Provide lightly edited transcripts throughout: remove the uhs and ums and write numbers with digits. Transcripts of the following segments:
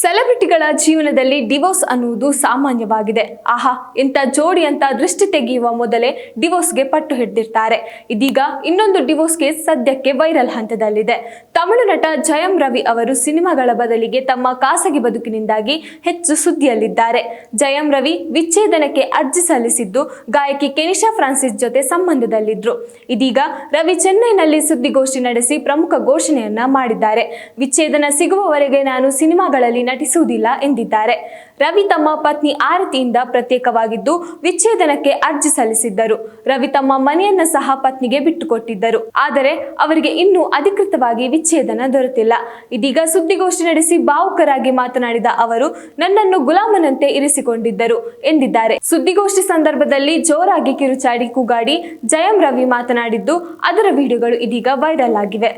ಸೆಲೆಬ್ರಿಟಿಗಳ ಜೀವನದಲ್ಲಿ ಡಿವೋರ್ಸ್ ಅನ್ನುವುದು ಸಾಮಾನ್ಯವಾಗಿದೆ. ಆಹಾ, ಇಂಥ ಜೋಡಿ ಅಂತ ದೃಷ್ಟಿ ತೆಗೆಯುವ ಮೊದಲೇ ಡಿವೋರ್ಸ್ಗೆ ಪಟ್ಟು ಹಿಡಿದಿರ್ತಾರೆ. ಇದೀಗ ಇನ್ನೊಂದು ಡಿವೋರ್ಸ್ ಕೇಸ್ ಸದ್ಯಕ್ಕೆ ವೈರಲ್ ಹಂತದಲ್ಲಿದೆ. ತಮಿಳು ನಟ ಜಯಂ ರವಿ ಅವರು ಸಿನಿಮಾಗಳ ಬದಲಿಗೆ ತಮ್ಮ ಖಾಸಗಿ ಬದುಕಿನಿಂದಾಗಿ ಹೆಚ್ಚು ಸುದ್ದಿಯಲ್ಲಿದ್ದಾರೆ. ಜಯಂ ರವಿ ವಿಚ್ಛೇದನಕ್ಕೆ ಅರ್ಜಿ ಸಲ್ಲಿಸಿದ್ದು ಗಾಯಕಿ ಕೆನಿಶಾ ಫ್ರಾನ್ಸಿಸ್ ಜೊತೆ ಸಂಬಂಧದಲ್ಲಿದ್ರು. ಇದೀಗ ರವಿ ಚೆನ್ನೈನಲ್ಲಿ ಸುದ್ದಿಗೋಷ್ಠಿ ನಡೆಸಿ ಪ್ರಮುಖ ಘೋಷಣೆಯನ್ನ ಮಾಡಿದ್ದಾರೆ. ವಿಚ್ಛೇದನ ಸಿಗುವವರೆಗೆ ನಾನು ಸಿನಿಮಾಗಳಲ್ಲಿ ನಟಿಸುವುದಿಲ್ಲ ಎಂದಿದ್ದಾರೆ. ರವಿ ತಮ್ಮ ಪತ್ನಿ ಆರತಿಯಿಂದ ಪ್ರತ್ಯೇಕವಾಗಿದ್ದು ವಿಚ್ಛೇದನಕ್ಕೆ ಅರ್ಜಿ ಸಲ್ಲಿಸಿದ್ದರು. ರವಿ ತಮ್ಮ ಮನೆಯನ್ನ ಸಹ ಪತ್ನಿಗೆ ಬಿಟ್ಟುಕೊಟ್ಟಿದ್ದರು. ಆದರೆ ಅವರಿಗೆ ಇನ್ನೂ ಅಧಿಕೃತವಾಗಿ ವಿಚ್ಛೇದನ ದೊರೆತಿಲ್ಲ. ಇದೀಗ ಸುದ್ದಿಗೋಷ್ಠಿ ನಡೆಸಿ ಭಾವುಕರಾಗಿ ಮಾತನಾಡಿದ ಅವರು, ನನ್ನನ್ನು ಗುಲಾಮನಂತೆ ಇರಿಸಿಕೊಂಡಿದ್ದರು ಎಂದಿದ್ದಾರೆ. ಸುದ್ದಿಗೋಷ್ಠಿ ಸಂದರ್ಭದಲ್ಲಿ ಜೋರಾಗಿ ಕಿರುಚಾಡಿ ಕೂಗಾಡಿ ಜಯಂ ರವಿ ಮಾತನಾಡಿದ್ದು, ಅದರ ವಿಡಿಯೋಗಳು ಇದೀಗ ವೈರಲ್ ಆಗಿವೆ.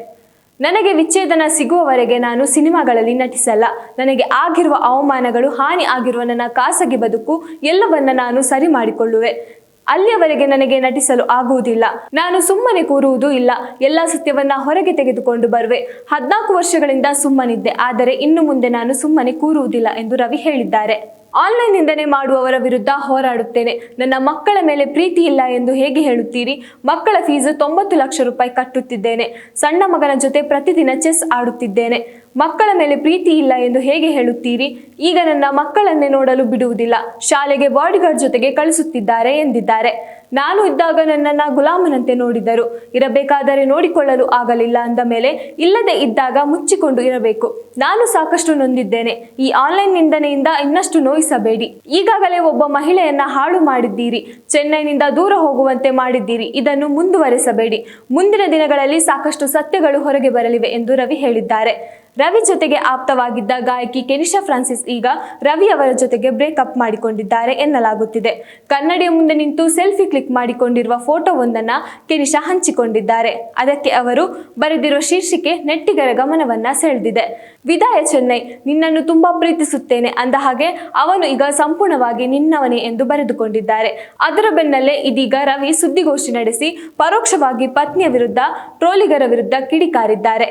ನನಗೆ ವಿಚ್ಛೇದನ ಸಿಗುವವರೆಗೆ ನಾನು ಸಿನಿಮಾಗಳಲ್ಲಿ ನಟಿಸಲ್ಲ. ನನಗೆ ಆಗಿರುವ ಅವಮಾನಗಳು, ಹಾನಿ ಆಗಿರುವ ನನ್ನ ಖಾಸಗಿ ಬದುಕು ಎಲ್ಲವನ್ನ ನಾನು ಸರಿ ಮಾಡಿಕೊಳ್ಳುವೆ. ಅಲ್ಲಿಯವರೆಗೆ ನನಗೆ ನಟಿಸಲು ಆಗುವುದಿಲ್ಲ. ನಾನು ಸುಮ್ಮನೆ ಕೂರುವುದೂ ಇಲ್ಲ. ಎಲ್ಲ ಸತ್ಯವನ್ನ ಹೊರಗೆ ತೆಗೆದುಕೊಂಡು ಬರುವೆ. 14 ವರ್ಷಗಳಿಂದ ಸುಮ್ಮನಿದ್ದೆ, ಆದರೆ ಇನ್ನು ಮುಂದೆ ನಾನು ಸುಮ್ಮನೆ ಕೂರುವುದಿಲ್ಲ ಎಂದು ರವಿ ಹೇಳಿದ್ದಾರೆ. ಆನ್ಲೈನ್ ನಿಂದನೆ ಮಾಡುವವರ ವಿರುದ್ಧ ಹೋರಾಡುತ್ತೇನೆ. ನನ್ನ ಮಕ್ಕಳ ಮೇಲೆ ಪ್ರೀತಿ ಇಲ್ಲ ಎಂದು ಹೇಗೆ ಹೇಳುತ್ತೀರಿ? ಮಕ್ಕಳ ಫೀಸು 90 ಲಕ್ಷ ರೂಪಾಯಿ ಕಟ್ಟುತ್ತಿದ್ದೇನೆ. ಸಣ್ಣ ಮಗನ ಜೊತೆ ಪ್ರತಿದಿನ ಚೆಸ್ ಆಡುತ್ತಿದ್ದೇನೆ. ಮಕ್ಕಳ ಮೇಲೆ ಪ್ರೀತಿ ಇಲ್ಲ ಎಂದು ಹೇಗೆ ಹೇಳುತ್ತೀರಿ? ಈಗ ನನ್ನ ಮಕ್ಕಳನ್ನೇ ನೋಡಲು ಬಿಡುವುದಿಲ್ಲ. ಶಾಲೆಗೆ ಬಾಡಿಗಾರ್ಡ್ ಜೊತೆಗೆ ಕಳಿಸುತ್ತಿದ್ದಾರೆ ಎಂದಿದ್ದಾರೆ. ನಾನು ಇದ್ದಾಗ ನನ್ನನ್ನ ಗುಲಾಮನಂತೆ ನೋಡಿದರು. ಇರಬೇಕಾದರೆ ನೋಡಿಕೊಳ್ಳಲು ಆಗಲಿಲ್ಲ ಅಂದ ಮೇಲೆ ಇಲ್ಲದೆ ಇದ್ದಾಗ ಮುಚ್ಚಿಕೊಂಡು ಇರಬೇಕು. ನಾನು ಸಾಕಷ್ಟು ನೊಂದಿದ್ದೇನೆ. ಈ ಆನ್ಲೈನ್ ನಿಂದನೆಯಿಂದ ಇನ್ನಷ್ಟು ನೋಯಿಸಬೇಡಿ. ಈಗಾಗಲೇ ಒಬ್ಬ ಮಹಿಳೆಯನ್ನ ಹಾಳು ಮಾಡಿದ್ದೀರಿ. ಚೆನ್ನೈನಿಂದ ದೂರ ಹೋಗುವಂತೆ ಮಾಡಿದ್ದೀರಿ. ಇದನ್ನು ಮುಂದುವರೆಸಬೇಡಿ. ಮುಂದಿನ ದಿನಗಳಲ್ಲಿ ಸಾಕಷ್ಟು ಸತ್ಯಗಳು ಹೊರಗೆ ಬರಲಿವೆ ಎಂದು ರವಿ ಹೇಳಿದ್ದಾರೆ. ರವಿ ಜೊತೆಗೆ ಆಪ್ತವಾಗಿದ್ದ ಗಾಯಕಿ ಕೆನಿಶಾ ಫ್ರಾನ್ಸಿಸ್ ಈಗ ರವಿ ಅವರ ಜೊತೆಗೆ ಬ್ರೇಕಪ್ ಮಾಡಿಕೊಂಡಿದ್ದಾರೆ ಎನ್ನಲಾಗುತ್ತಿದೆ. ಕನ್ನಡಿಯ ಮುಂದೆ ನಿಂತು ಸೆಲ್ಫಿ ಕ್ಲಿಕ್ ಮಾಡಿಕೊಂಡಿರುವ ಫೋಟೋವೊಂದನ್ನ ಕೆನಿಶಾ ಹಂಚಿಕೊಂಡಿದ್ದಾರೆ. ಅದಕ್ಕೆ ಅವರು ಬರೆದಿರುವ ಶೀರ್ಷಿಕೆ ನೆಟ್ಟಿಗರ ಗಮನವನ್ನ ಸೆಳೆದಿದೆ. ವಿದಾಯ ಚೆನ್ನೈ, ನಿನ್ನನ್ನು ತುಂಬಾ ಪ್ರೀತಿಸುತ್ತೇನೆ ಅಂದ ಹಾಗೆ ಅವನು ಈಗ ಸಂಪೂರ್ಣವಾಗಿ ನಿನ್ನವನೇ ಎಂದು ಬರೆದುಕೊಂಡಿದ್ದಾರೆ. ಅದರ ಬೆನ್ನಲ್ಲೇ ಇದೀಗ ರವಿ ಸುದ್ದಿಗೋಷ್ಠಿ ನಡೆಸಿ ಪರೋಕ್ಷವಾಗಿ ಪತ್ನಿಯ ವಿರುದ್ಧ, ಟ್ರೋಲಿಗರ ವಿರುದ್ಧ ಕಿಡಿಕಾರಿದ್ದಾರೆ.